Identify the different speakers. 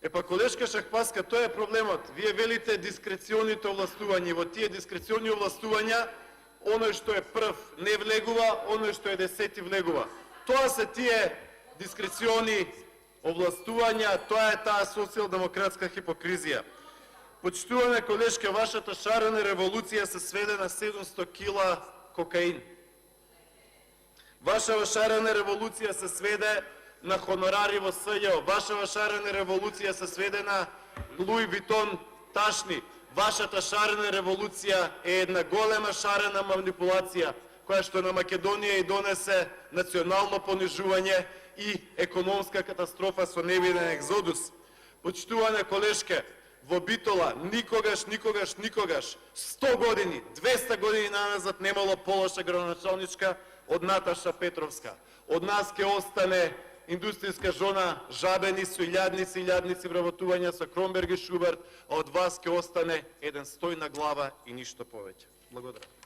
Speaker 1: Епа, колешка Шахпаска, тоа е проблемот. Вие велите дискреционите овластувања. Во тие дискрециони овластувања, оној што е прв не влегува, оној што е 10 влегува. Тоа се тие дискрециони овластувања, тоа е таа социјалдемократска хипокризија. Почитувана колешка, вашата шарена револуција се сведе на 700 кила кокаин. Ваша шарена револуција се сведе на хонорари во СЈО. Ваша шарена револуција се сведе на Луи Витон ташни. Вашата шарена револуција е една голема шарена манипулација, која што на Македонија и донесе национално понижување и економска катастрофа со невиден екзодус. Почитувана колешка, во Битола никогаш, 100 години, 200 години назад немало полоша градоначалничка од Наташа Петровска. Од нас ќе остане индустријска зона Жабени со илјадници вработувања со Кромберг и Шуберт, а од вас ќе остане еден стој на глава и ништо повеќе. Благодарам.